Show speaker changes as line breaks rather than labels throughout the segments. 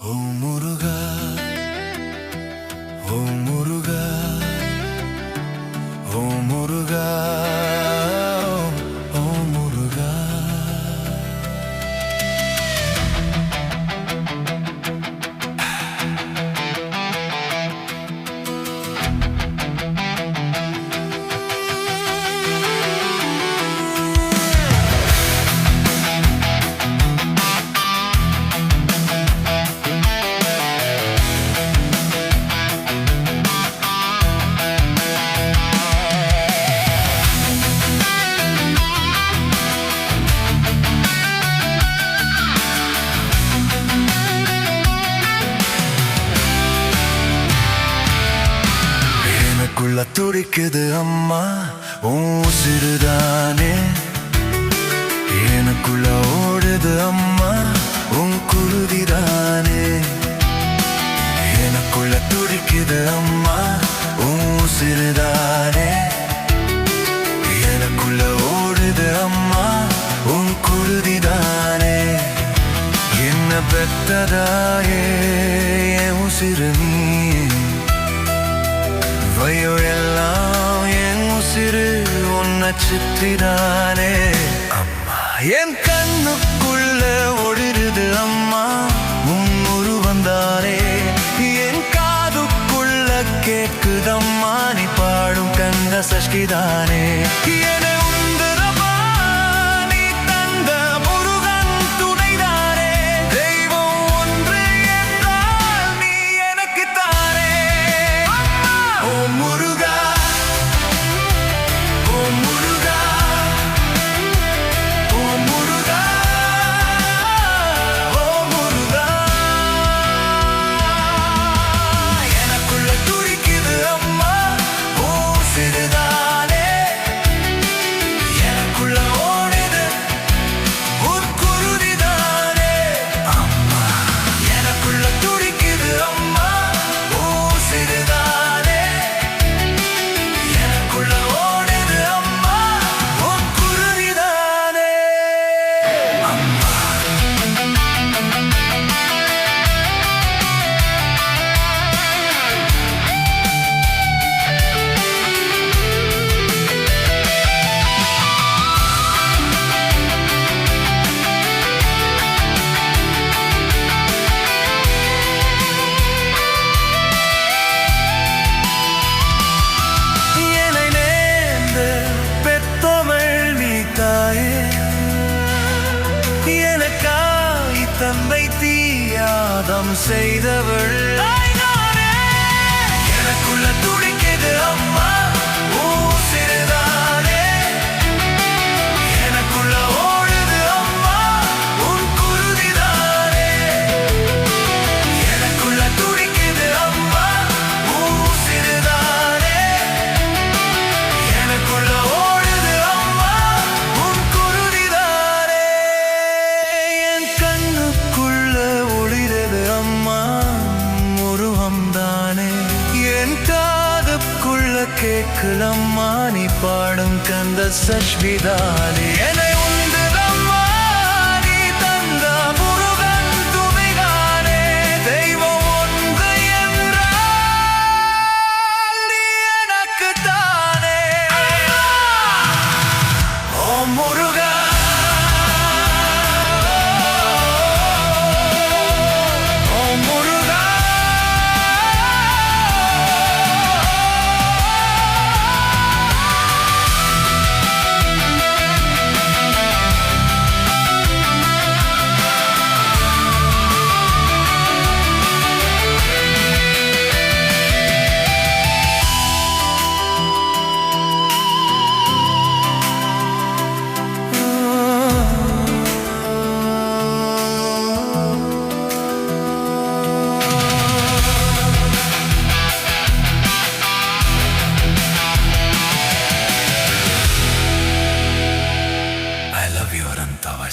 ஓ முருகா, ஓ முருகா, ஓ முருகா, ஓ முருகா. எனக்குள்ள துடிக்குது அம்மா உன் உசிறுதானே, எனக்குள்ள ஓடுது அம்மா உன் குருதிதானே. எனக்குள்ள துடிக்குது அம்மா உன் உசிறுதானே, எனக்குள்ள ஓடுது அம்மா உன் குருதிதானே. என்ன பெத்ததாயே என் உசிறு நீ, வயோ எல்லாம் என் உசிறு உன்னை சுத்திதானே. அம்மா என் கண்ணுக்குள்ள ஒளிருது அம்மா உன் உருவந்தானே, என் காதுக்குள்ள கேக்குதம்மா நீ பாடும் கந்த சஷ்டிதானே. தந்தை தீயாதம் செய்தவள் எனக்குள்ள துடிக்குது அம்மா உசிறுதானே, எனக்குள்ள ஓடுது அம்மா உன் குருதிதானே. எனக்குள்ள துடிக்குது அம்மா உசிறுதானே, எனக்குள்ள ஓடுது அம்மா உன் குருதிதானே. என் கண்ணுக்குள்ள ஒளிரது அம்மா உருவம்தானே, என் காதுக்குள்ள கேட்குதம்மா நீ பாடும் கந்த சஷ்டிதானே. என்னை உண்டுதம்மா நீ தந்த முருகன் துணைதானே, தெய்வம் ஒன்று என்றால் நீ எனக்குத்தானே. ஓ முருகா,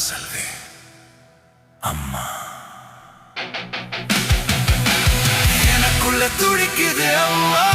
salve அம்மா. எனக்குள்ள துடிக்குது அம்மா